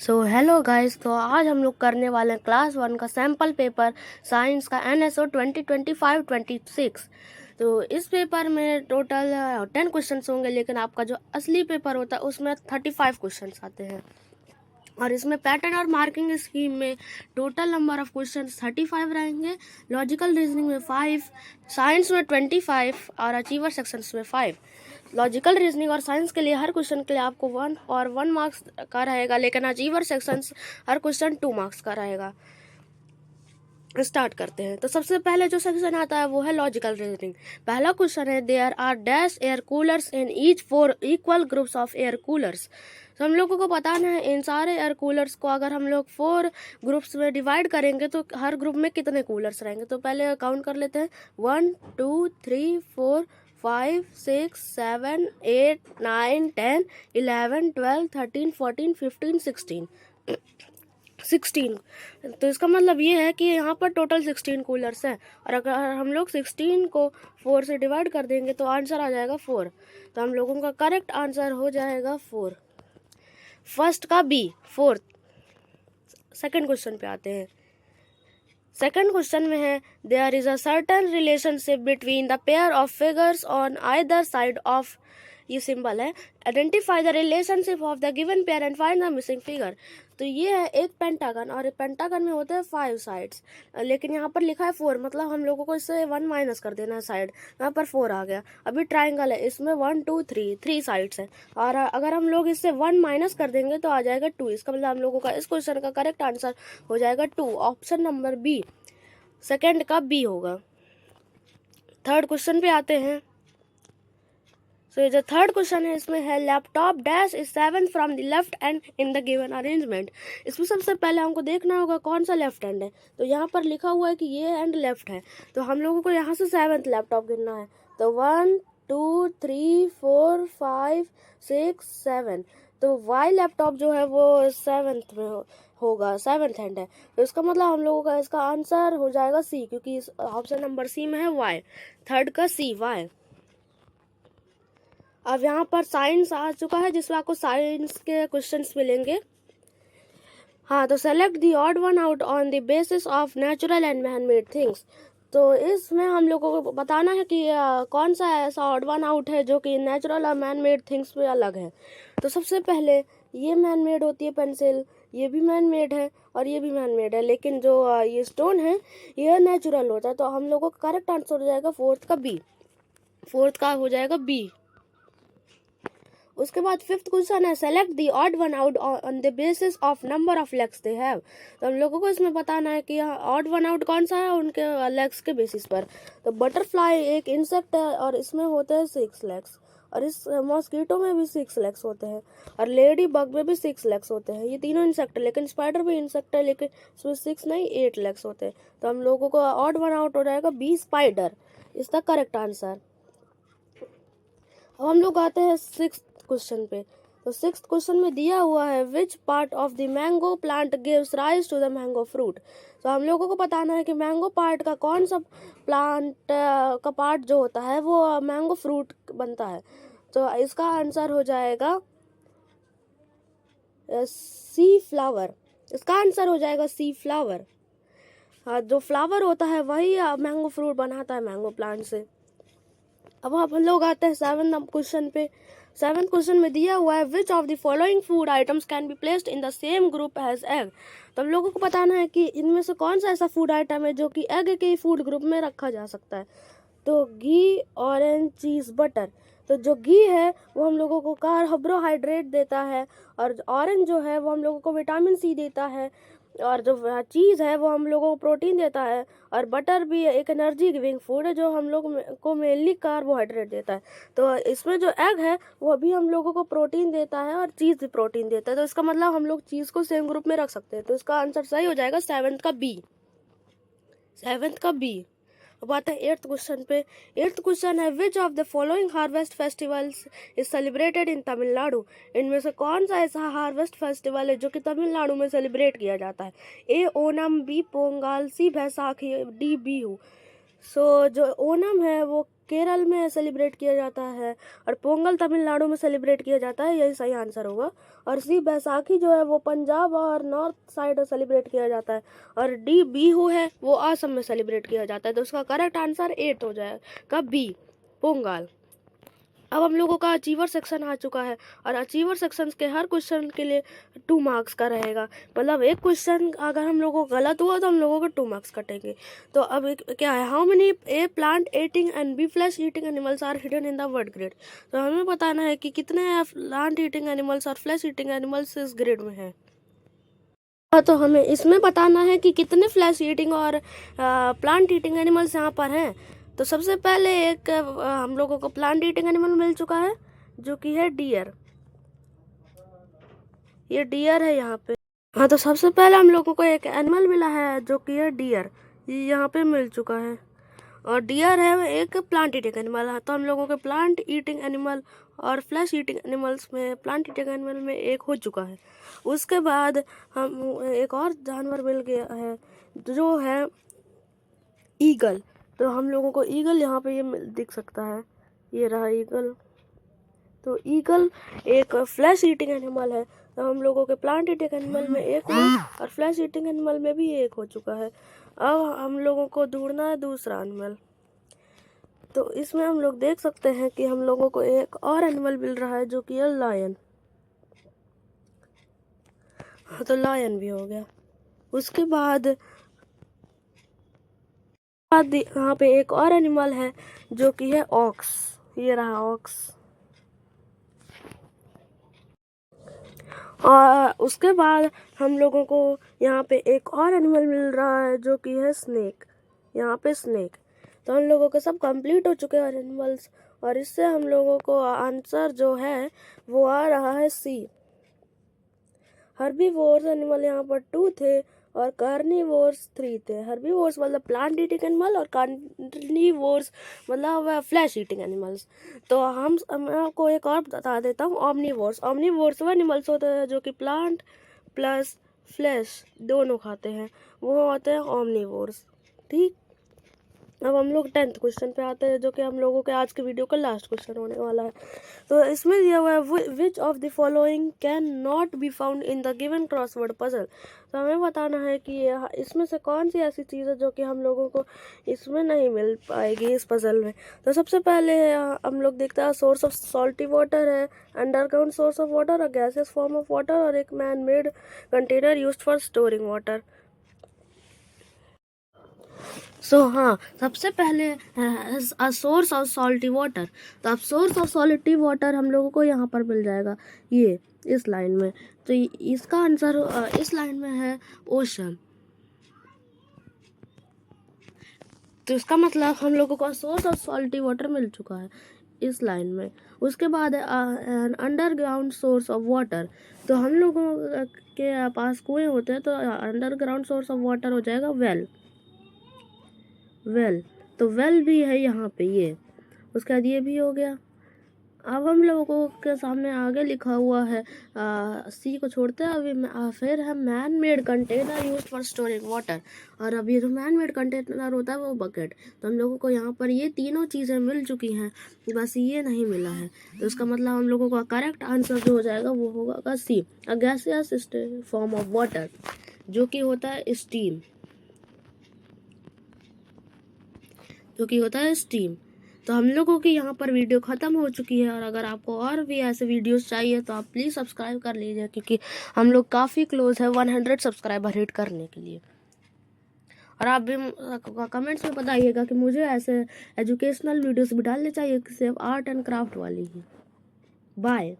Hello guys, तो आज हम लोग करने वाले हैं क्लास 1 का सैम्पल पेपर साइंस का NSO 2025-26। तो इस पेपर में टोटल 10 क्वेश्चंस होंगे, लेकिन आपका जो असली पेपर होता है उसमें 35 क्वेश्चंस आते हैं। और इसमें पैटर्न और मार्किंग स्कीम में टोटल नंबर ऑफ क्वेश्चंस 35 रहेंगे, लॉजिकल रीजनिंग में 5, साइंस में 25 और अचीवर सेक्शंस में 5। लॉजिकल रीजनिंग और साइंस के लिए हर क्वेश्चन के लिए आपको 1 मार्क्स का रहेगा, लेकिन अचीवर सेक्शंस हर क्वेश्चन 2 मार्क्स का रहेगा। स्टार्ट करते हैं। तो सबसे पहले जो सेक्शन आता है वो है लॉजिकल रीजनिंग। पहला क्वेश्चन है, there are dash air coolers in each 4 equal groups of air coolers. तो हम लोगों को बताना है इन सारे एयर कूलर्स को अगर हम लोग 4 ग्रुप्स में डिवाइड करेंगे तो हर ग्रुप में कितने कूलर्स रहेंगे। तो पहले काउंट कर लेते हैं, 1 2 3 4 5 6 7 8 9 10 11 12 13 14 15 16। तो इसका मतलब ये है कि यहाँ पर टोटल 16 कूलर्स हैं, और अगर हम लोग 16 को 4 से डिवाइड कर देंगे तो आंसर आ जाएगा 4। तो हम लोगों का करेक्ट आंसर हो जाएगा 4। फर्स्ट का बी, 4। सेकंड क्वेश्चन पे आते हैं। सेकंड क्वेश्चन में है, there is a certain relationship between the pair of figures on either side of, ये सिंबल है, identify the relationship of the given pair and find the missing figure. तो ये है एक पेंटागन, और पेंटागन में होते हैं 5 साइड्स, लेकिन यहाँ पर लिखा है 4, मतलब हम लोगों को इससे 1 माइनस कर देना है साइड। यहाँ पर 4 आ गया। अभी ट्राइंगल है, इसमें 1 2 3 साइड्स है, और अगर हम लोग इससे 1 माइनस कर देंगे तो आ जाएगा 2। इसका मतलब हम लोगों का इस क्वेश्चन का करेक्ट आंसर हो जाएगा 2। ऑप्शन नंबर बी, सेकेंड का बी होगा। थर्ड क्वेश्चन पे आते हैं। सो जो थर्ड क्वेश्चन है इसमें है, laptop dash is 7 from the left and in the given arrangement. इसमें सबसे पहले हमको देखना होगा कौन सा लेफ्ट हैंड है। तो यहाँ पर लिखा हुआ है कि ये हैंड लेफ्ट है, तो हम लोगों को यहाँ से 7th लैपटॉप गिनना है। तो 1 2 3 4 5 6 7। तो वाई लैपटॉप जो है वो 7th में होगा, 7th हैंड है। तो इसका मतलब हम लोगों का इसका आंसर हो जाएगा सी, क्योंकि ऑप्शन नंबर सी में है वाई। थर्ड का सी, वाई। अब यहाँ पर साइंस आ चुका है, जिसमें आपको साइंस के क्वेश्चंस मिलेंगे। हाँ, तो select the odd one out on the basis of natural and man made things. तो इसमें हम लोगों को बताना है कि कौन सा ऐसा ऑड वन आउट है जो कि नेचुरल और मैन मेड थिंग्स में अलग है। तो सबसे पहले ये मैन मेड होती है पेंसिल, ये भी मैन मेड है और ये भी मैन मेड है, लेकिन जो ये स्टोन है ये नेचुरल होता है। तो हम लोगों का करेक्ट आंसर हो जाएगा फोर्थ का बी। फोर्थ का हो जाएगा बी। उसके बाद फिफ्थ क्वेश्चन है, select the odd one out on the basis of number of legs they have. तो हम लोगों को इसमें बताना है कि ऑड वन आउट कौन सा है उनके लेग्स के बेसिस पर। तो बटरफ्लाई एक इंसेक्ट है और इसमें होते हैं 6 लेग्स, और इस मॉस्किटो में भी 6 लेग्स होते हैं, और लेडी बग में भी 6 लेग्स होते हैं। ये तीनों इंसेक्ट है, लेकिन स्पाइडर भी इंसेक्ट है, लेकिन इसमें 6 नहीं 8 लेग्स होते हैं। तो हम लोगों को ऑड वन आउट हो जाएगा बी, स्पाइडर, इसका करेक्ट आंसर। अब हम लोग आते हैं 6th क्वेश्चन पे। तो 6th क्वेश्चन में दिया हुआ है, which part of the mango plant gives rise to the mango fruit. तो हम लोगों को बताना है कि मैंगो पार्ट का कौन सा प्लांट का पार्ट जो होता है वो मैंगो फ्रूट बनता है। तो इसका आंसर हो जाएगा सी, फ्लावर। इसका आंसर हो जाएगा सी, फ्लावर। हाँ, जो फ्लावर होता है वही मैंगो फ्रूट बनाता है मैंगो प्लांट से। अब हम लोग आते हैं 7th क्वेश्चन पे। 7th क्वेश्चन में दिया हुआ है, which of the following food items can be placed in the same group as egg. तो हम लोगों को बताना है कि इनमें से कौन सा ऐसा फूड आइटम है जो कि एग के फूड ग्रुप में रखा जा सकता है। तो घी, ऑरेंज, चीज़, बटर। तो जो घी है वो हम लोगों को कार्बोहाइड्रेट देता है, और ऑरेंज जो है वो हम लोगों को विटामिन सी देता है, और जो चीज़ है वो हम लोगों को प्रोटीन देता है, और बटर भी एक एनर्जी गिविंग फूड है जो हम लोग को मेनली कार्बोहाइड्रेट देता है। तो इसमें जो एग है वो भी हम लोगों को प्रोटीन देता है और चीज़ भी प्रोटीन देता है। तो इसका मतलब हम लोग चीज़ को सेम ग्रुप में रख सकते हैं। तो इसका आंसर सही हो जाएगा 7th का बी, 7th का बी। अब आते हैं 8th क्वेश्चन पे। 8th क्वेश्चन है, which of the following harvest festivals is celebrated in Tamil Nadu. इनमें से कौन सा ऐसा हार्वेस्ट फेस्टिवल है जो कि तमिलनाडु में सेलिब्रेट किया जाता है। ए ओनम, बी पोंगल, सी बैसाखी, डी बिहू। सो जो ओनम है वो केरल में सेलिब्रेट किया जाता है, और पोंगल तमिलनाडु में सेलिब्रेट किया जाता है, यही सही आंसर होगा। और सी बैसाखी जो है वो पंजाब और नॉर्थ साइड सेलिब्रेट किया जाता है, और डी बिहू है वो असम में सेलिब्रेट किया जाता है। तो उसका करेक्ट आंसर 8 हो जाएगा, बी पोंगल। अब हम लोगों का अचीवर सेक्शन आ चुका है, और अचीवर सेक्शन के हर क्वेश्चन के लिए 2 मार्क्स का रहेगा। मतलब एक क्वेश्चन अगर हम लोगों को गलत हुआ तो हम लोगों को 2 मार्क्स कटेंगे। तो अब क्या है, how many a plant eating and B flesh eating animals are hidden in the word grid. तो हमें बताना है कि कितने प्लांट ईटिंग एनिमल्स और फ्लैश ईटिंग एनिमल्स इस ग्रिड में है। तो हमें इसमें बताना है कि कितने फ्लैश ईटिंग और प्लांट ईटिंग एनिमल्स यहाँ पर हैं। तो सबसे पहले एक हम लोगों को प्लांट ईटिंग एनिमल मिल चुका है, जो कि है डियर। ये डियर है यहाँ पे। हाँ, तो सबसे पहले हम लोगों को एक एनिमल मिला है जो कि है डियर, ये यहाँ पे मिल चुका है। और डियर है एक प्लांट ईटिंग एनिमल है। तो हम लोगों के प्लांट ईटिंग एनिमल और फ्लैश ईटिंग एनिमल्स में प्लांट ईटिंग एनिमल में एक हो चुका है। उसके बाद हम एक और जानवर मिल गया है जो है ईगल। तो हम लोगों को ईगल यहाँ पे ये दिख सकता है, ये रहा ईगल। तो ईगल एक फ्लैश ईटिंग एनिमल है। तो हम लोगों के प्लांट ईटिंग एनिमल में एक हुआ और फ्लैश ईटिंग एनिमल में भी एक हो चुका है। अब हम लोगों को ढूंढना है दूसरा एनिमल। तो इसमें हम लोग देख सकते हैं कि हम लोगों को एक और एनिमल मिल रहा है जो कि है लायन। हाँ, तो लायन भी हो गया। उसके बाद यहाँ पे एक और एनिमल है जो कि है ऑक्स, ये रहा ऑक्स। और उसके बाद हम लोगों को यहाँ पे एक और एनिमल मिल रहा है जो कि है स्नेक, यहाँ पे स्नेक। तो हम लोगों के सब कंप्लीट हो चुके हैं एनिमल्स, और इससे हम लोगों को आंसर जो है वो आ रहा है सी। हर्बीवोर्स एनिमल यहाँ पर 2 थे और कार्निवोर्स 3 थे। हर्बीवोर्स मतलब प्लांट ईटिंग एनिमल और कार्निवोर्स मतलब फ्लैश ईटिंग एनिमल्स। तो मैं आपको एक और बता देता हूँ, ऑमनीवोर्स। ऑमनीवोर्स वो एनिमल्स होते हैं जो कि प्लांट प्लस फ्लैश दोनों खाते हैं, वो होते हैं ऑमनीवोर्स। ठीक, अब हम लोग 10th क्वेश्चन पे आते हैं जो कि हम लोगों के आज के वीडियो का लास्ट क्वेश्चन होने वाला है। तो इसमें दिया हुआ है which of the following can not be found in the given crossword puzzle. तो हमें बताना है कि इसमें से कौन सी ऐसी चीज़ है जो कि हम लोगों को इसमें नहीं मिल पाएगी इस पजल में। तो सबसे पहले हम लोग देखते हैं सोर्स ऑफ सॉल्टी वाटर है, अंडरग्राउंड सोर्स ऑफ वाटर, और गैसेस फॉर्म ऑफ वाटर, और एक man made container used for storing water. हाँ, सबसे पहले सोर्स ऑफ सॉल्टी वाटर। तो अब सोर्स ऑफ सॉल्टी वाटर हम लोगों को यहाँ पर मिल जाएगा, ये इस लाइन में। तो इसका आंसर इस लाइन में है ओशन। तो इसका मतलब हम लोगों को सोर्स ऑफ सॉल्टी वाटर मिल चुका है इस लाइन में। उसके बाद अंडरग्राउंड सोर्स ऑफ वाटर। तो हम लोगों के पास कुएं होते हैं, तो अंडरग्राउंड सोर्स ऑफ वाटर हो जाएगा वेल। तो वेल भी है यहाँ पे ये। उसके बाद ये भी हो गया। अब हम लोगों के सामने आगे लिखा हुआ है सी को छोड़ते हैं अभी फिर है man made container use for storing water. और अब ये जो मैन मेड कंटेनर होता है वो बकेट। तो हम लोगों को यहाँ पर ये तीनों चीज़ें मिल चुकी हैं, बस ये नहीं मिला है। तो इसका मतलब हम लोगों का करेक्ट आंसर जो हो जाएगा वो होगा C, a gaseous form of water, जो कि होता है स्टीम, जो कि होता है स्टीम। तो हम लोगों की यहाँ पर वीडियो ख़त्म हो चुकी है, और अगर आपको और भी ऐसे वीडियोस चाहिए तो आप प्लीज़ सब्सक्राइब कर लीजिए, क्योंकि हम लोग काफ़ी क्लोज है 100 सब्सक्राइबर हिट करने के लिए। और आप भी कमेंट्स में बताइएगा कि मुझे ऐसे एजुकेशनल वीडियोस भी डालने चाहिए, सिर्फ आर्ट एंड क्राफ्ट वाली ही। बाय।